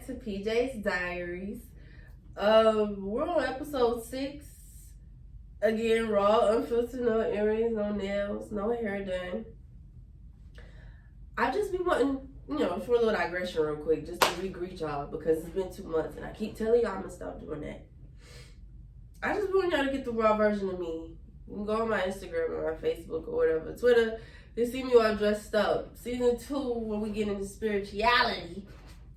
back to PJ's Diaries. We're on episode 6. Again, raw, unfiltered, no earrings, no nails, no hair done. I just be wanting, for a little digression real quick, just to re-greet y'all because it's been 2 months and I keep telling y'all I'm gonna stop doing that. I just want y'all to get the raw version of me. You can go on my Instagram or my Facebook or whatever, Twitter. They see me all dressed up. Season 2, when we get into spirituality,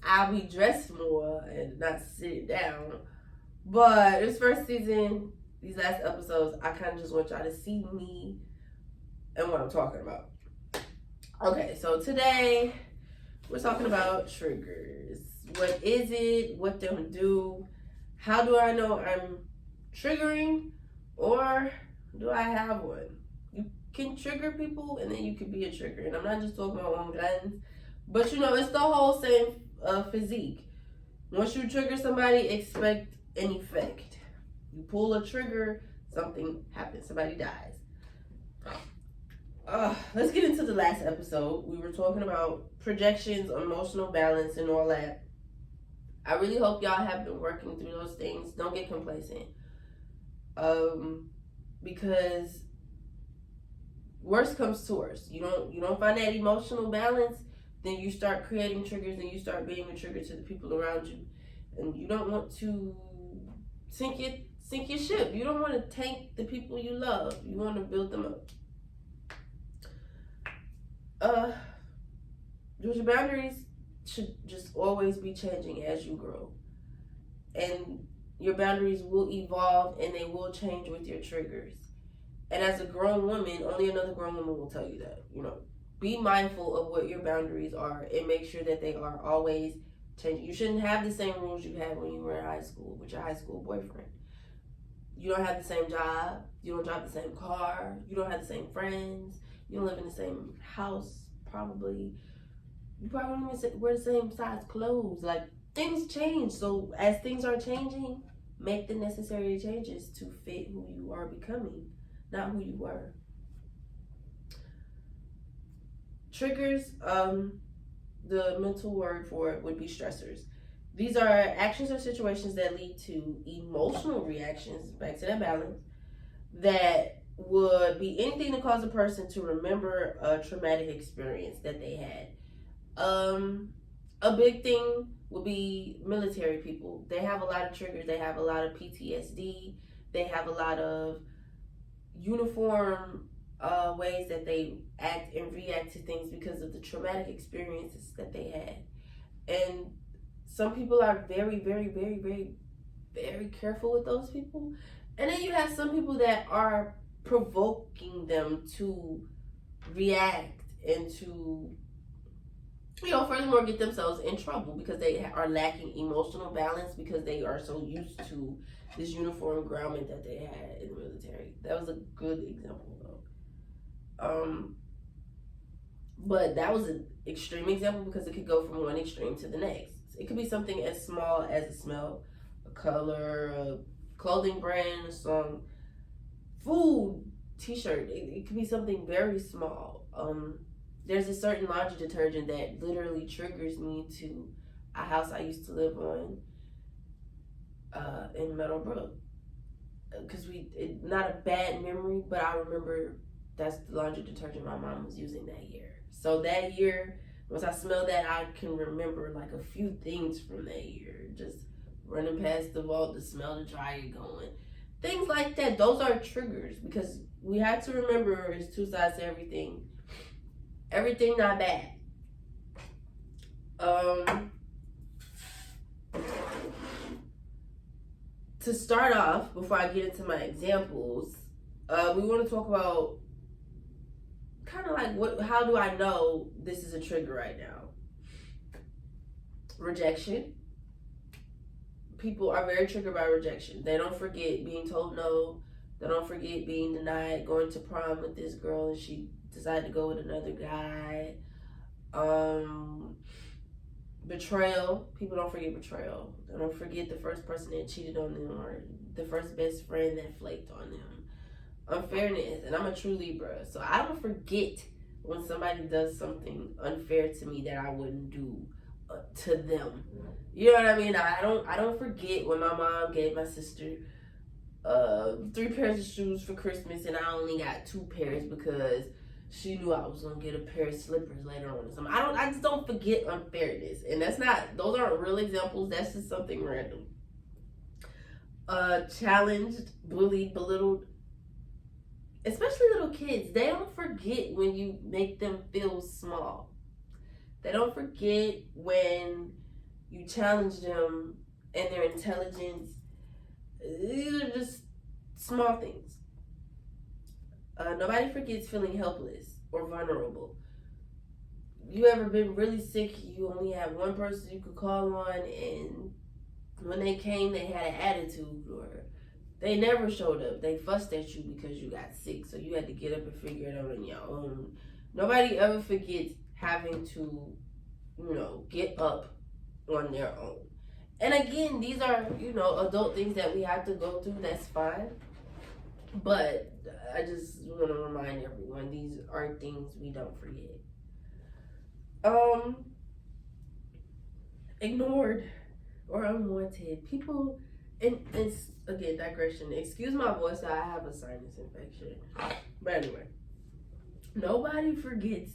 I'll be dressed more and not sit down. But this first season, these last episodes, I kind of just want y'all to see me and what I'm talking about. Okay, so today we're talking about triggers. What is it? What them do? How do I know I'm triggering, or do I have one? You can trigger people and then you can be a trigger. And I'm not just talking about one guns, but it's the whole same physique. Once you trigger somebody, expect an effect. You pull a trigger, something happens, somebody dies. Let's get into the last episode. We were talking about projections, emotional balance, and all that. I really hope y'all have been working through those things. Don't get complacent. Because worst comes to worst. You don't find that emotional balance, then you start creating triggers and you start being a trigger to the people around you. And you don't want to sink your ship. You don't want to tank the people you love. You want to build them up. Your boundaries should just always be changing as you grow. And your boundaries will evolve and they will change with your triggers. And as a grown woman, only another grown woman will tell you that. Be mindful of what your boundaries are and make sure that they are always changing. You shouldn't have the same rules you had when you were in high school with your high school boyfriend. You don't have the same job. You don't drive the same car. You don't have the same friends. You don't live in the same house, probably. You probably don't even wear the same size clothes. Like, things change. So as things are changing, make the necessary changes to fit who you are becoming, not who you were. Triggers, the mental word for it would be stressors. These are actions or situations that lead to emotional reactions, back to that balance, that would be anything to cause a person to remember a traumatic experience that they had. A big thing would be military people. They have a lot of triggers. They have a lot of PTSD. They have a lot of uniform ways that they act and react to things because of the traumatic experiences that they had. And some people are very, very, very, very, very careful with those people. And then you have some people that are provoking them to react and to, furthermore get themselves in trouble because they are lacking emotional balance because they are so used to this uniform groundment that they had in the military. That was a good example, though. But that was an extreme example because it could go from one extreme to the next. It could be something as small as a smell, a color, a clothing brand, some food, t-shirt. It could be something very small. There's a certain laundry detergent that literally triggers me to a house I used to live on in Meadowbrook. Because not a bad memory, but I remember that's the laundry detergent my mom was using that year. So that year, once I smelled that, I can remember like a few things from that year. Just running past the vault, the smell the dryer going. Things like that. Those are triggers because we have to remember there's two sides to everything. Everything not bad. To start off, before I get into my examples, we want to talk about kind of like how do I know this is a trigger right now? Rejection. People are very triggered by rejection. They don't forget being told no. They don't forget being denied going to prom with this girl and she decided to go with another guy. Betrayal. People don't forget betrayal. They don't forget the first person that cheated on them or the first best friend that flaked on them. Unfairness, and I'm a true Libra, so I don't forget when somebody does something unfair to me that I wouldn't do to them. You know what I mean? I don't forget when my mom gave my sister 3 pairs of shoes for Christmas, and I only got 2 pairs because she knew I was gonna get a pair of slippers later on. So I just don't forget unfairness, and those aren't real examples. That's just something random. Challenged, bullied, belittled, especially little kids. They don't forget when you make them feel small. They don't forget when you challenge them and their intelligence. These are just small things. Nobody forgets feeling helpless or vulnerable. You ever been really sick? You only have one person you could call on, and when they came, they had an attitude, or they never showed up. They fussed at you because you got sick, so you had to get up and figure it out on your own. Nobody ever forgets having to, get up on their own. And again, these are, adult things that we have to go through. That's fine. But I just want to remind everyone, these are things we don't forget. Ignored or unwanted. People, and again, digression. Excuse my voice, I have a sinus infection. But anyway, nobody forgets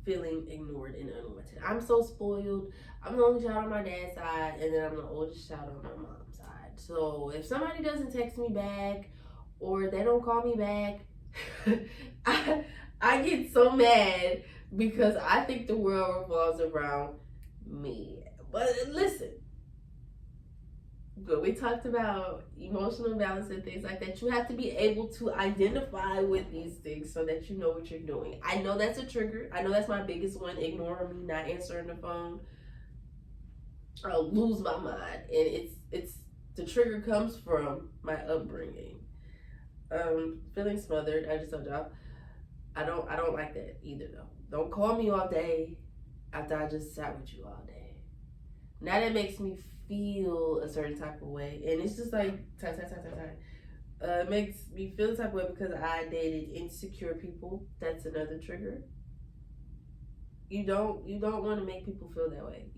feeling ignored and unwanted. I'm so spoiled. I'm the only child on my dad's side, and then I'm the oldest child on my mom's side. So if somebody doesn't text me back or they don't call me back, I get so mad because I think the world revolves around me. But listen, we talked about emotional balance and things like that. You have to be able to identify with these things so that you know what you're doing. I know that's a trigger. I know that's my biggest one, ignoring me, not answering the phone. I'll lose my mind. And it's the trigger comes from my upbringing. Feeling smothered, I just told y'all. I don't like that either though. Don't call me all day after I just sat with you all day. Now that makes me feel a certain type of way, and it's just like it makes me feel the type of way because I dated insecure people. That's another trigger. You don't want to make people feel that way.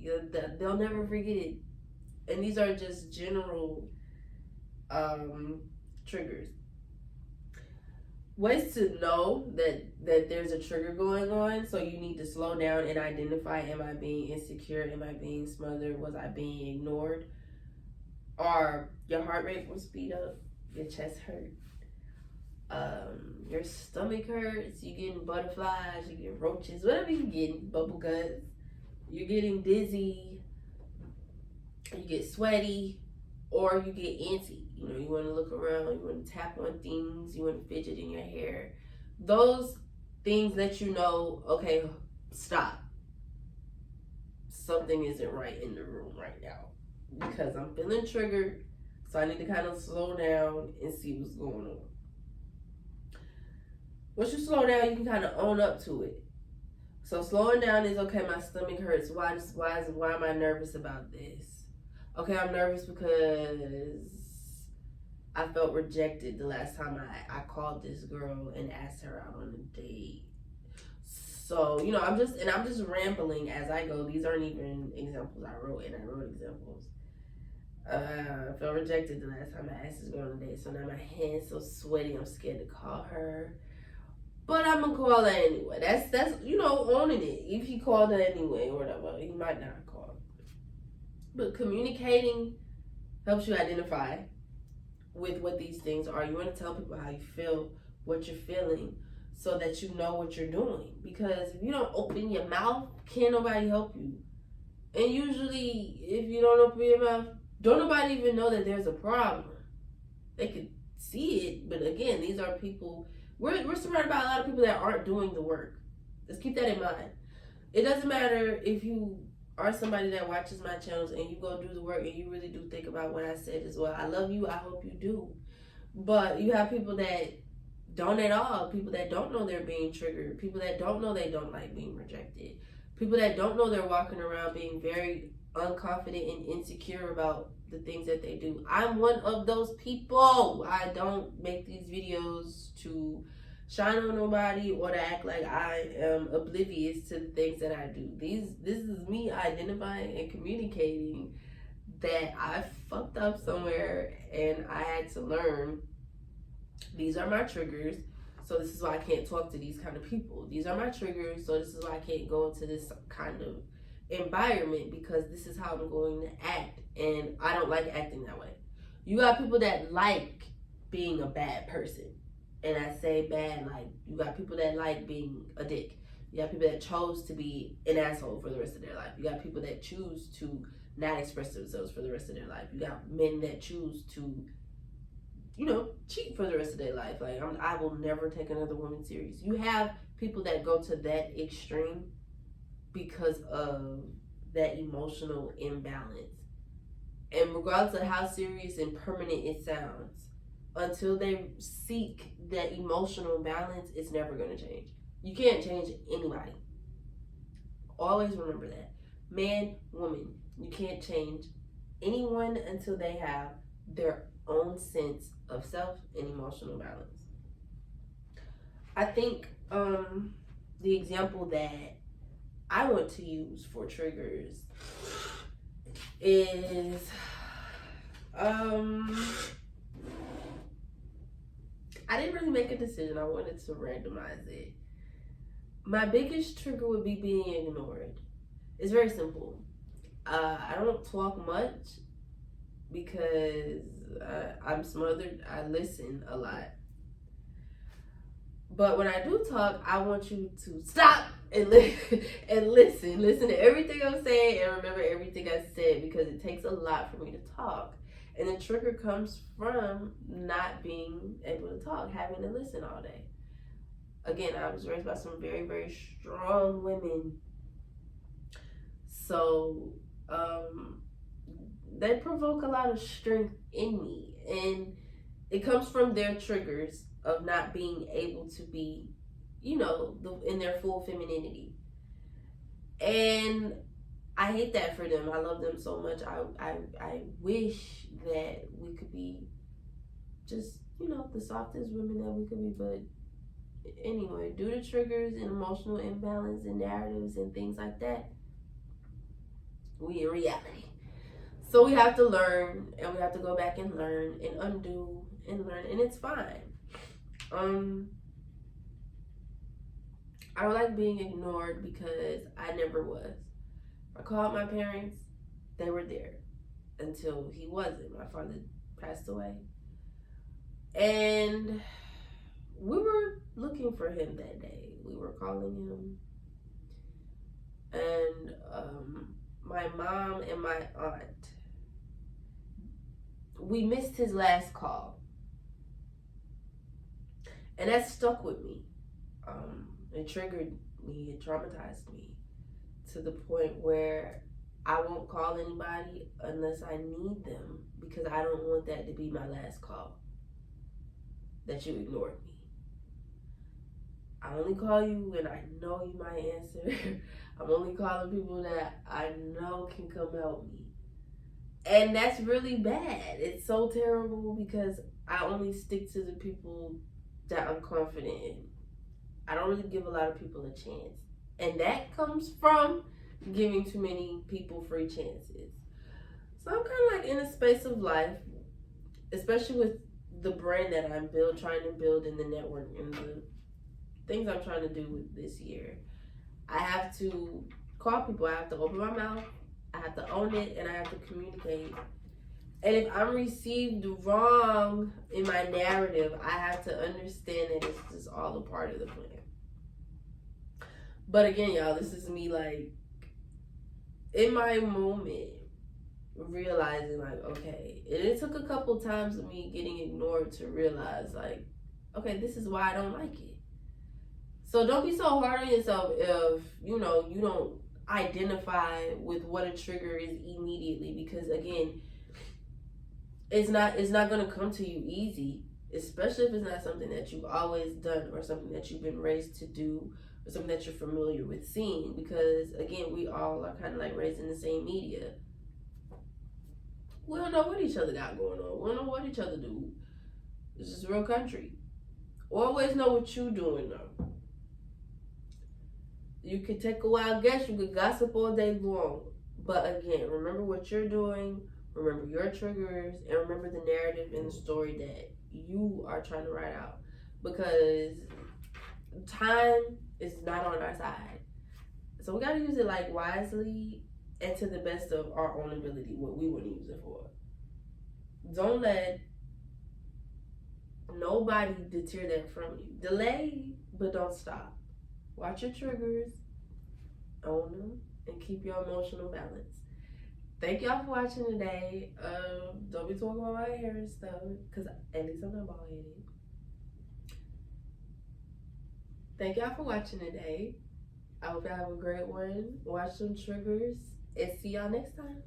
They'll never forget it, and these are just general triggers. Ways to know that there's a trigger going on. So you need to slow down and identify, am I being insecure? Am I being smothered? Was I being ignored? Or your heart rate will speed up, your chest hurt, your stomach hurts, you getting butterflies, you get roaches, whatever you getting, bubble guts, you're getting dizzy, you get sweaty, or you get antsy. You want to look around, you want to tap on things, you want to fidget in your hair. Those things let you know, okay, stop. Something isn't right in the room right now because I'm feeling triggered, so I need to kind of slow down and see what's going on. Once you slow down, you can kind of own up to it. So slowing down is, okay, my stomach hurts. Why am I nervous about this? Okay, I'm nervous because I felt rejected the last time I called this girl and asked her out on a date. So, I'm just rambling as I go. These aren't even examples I wrote, and I wrote examples. I felt rejected the last time I asked this girl on a date, so now my hand's so sweaty, I'm scared to call her. But I'm gonna call her anyway. That's owning it. If he called her anyway or whatever, he might not call. But communicating helps you identify with what these things are. You want to tell people how you feel, what you're feeling, so that you know what you're doing. Because if you don't open your mouth, can't nobody help you. And usually, if you don't open your mouth, don't nobody even know that there's a problem. They could see it, but again, these are people. We're surrounded by a lot of people that aren't doing the work. Let's keep that in mind. It doesn't matter if you are somebody that watches my channels and you go do the work and you really do think about what I said as well. I love you. I hope you do. But you have people that don't at all. People that don't know they're being triggered. People that don't know they don't like being rejected. People that don't know they're walking around being very unconfident and insecure about the things that they do. I'm one of those people. I don't make these videos to shine on nobody or to act like I am oblivious to the things that I do. This is me identifying and communicating that I fucked up somewhere and I had to learn. These are my triggers, so this is why I can't talk to these kind of people. These are my triggers, so this is why I can't go into this kind of environment, because this is how I'm going to act, and I don't like acting that way. You got people that like being a bad person, and I say bad like you got people that like being a dick. You got people that chose to be an asshole for the rest of their life. You got people that choose to not express themselves for the rest of their life. You got men that choose to, cheat for the rest of their life. Like, I will never take another woman serious. You have people that go to that extreme because of that emotional imbalance. And regardless of how serious and permanent it sounds, until they seek that emotional balance, it's never going to change. You can't change anybody. Always remember that. Man, woman, you can't change anyone until they have their own sense of self and emotional balance. I think the example that I want to use for triggers is I didn't really make a decision. I wanted to randomize it. My biggest trigger would be being ignored. It's very simple. I don't talk much because I'm smothered. I listen a lot. But when I do talk, I want you to stop and listen. Listen to everything I'm saying and remember everything I said, because it takes a lot for me to talk. And the trigger comes from not being able to talk, having to listen all day. Again, I was raised by some very, very strong women. So they provoke a lot of strength in me. And it comes from their triggers of not being able to be, in their full femininity. And I hate that for them. I love them so much. I wish that we could be just, the softest women that we could be. But anyway, due to triggers and emotional imbalance and narratives and things like that, we in reality. So we have to learn, and we have to go back and learn and undo and learn, and it's fine. I don't like being ignored because I never was. I called my parents, they were there until he wasn't. My father passed away. And we were looking for him that day. We were calling him. And my mom and my aunt, we missed his last call. And that stuck with me. It triggered me, it traumatized me to the point where I won't call anybody unless I need them, because I don't want that to be my last call, that you ignored me. I only call you when I know you might answer. I'm only calling people that I know can come help me. And that's really bad. It's so terrible because I only stick to the people that I'm confident in. I don't really give a lot of people a chance. And that comes from giving too many people free chances. So I'm kind of like in a space of life, especially with the brand that I'm trying to build in the network and the things I'm trying to do with this year. I have to call people. I have to open my mouth. I have to own it, and I have to communicate. And if I'm received wrong in my narrative, I have to understand that it's just all a part of the plan. But again, y'all, this is me like in my moment realizing like, okay, and it took a couple times of me getting ignored to realize like, okay, this is why I don't like it. So don't be so hard on yourself if, you don't identify with what a trigger is immediately, because again, it's not going to come to you easy, especially if it's not something that you've always done or something that you've been raised to do or something that you're familiar with seeing, because again, we all are kind of like raised in the same media. We don't know what each other got going on. We don't know what each other do. It's just real country. Always know what you doing though. You can take a wild guess, you could gossip all day long. But again, remember what you're doing, remember your triggers, and remember the narrative and the story that you are trying to write out. Because time is not on our side. So we gotta use it like wisely and to the best of our own ability, what we want to use it for. Don't let nobody deter that from you. Delay, but don't stop. Watch your triggers, own them, and keep your emotional balance. Thank y'all for watching today. Don't be talking about my hair and stuff, because at least I'm not bald headed. Thank y'all for watching today. I hope y'all have a great one. Watch some triggers, and see y'all next time.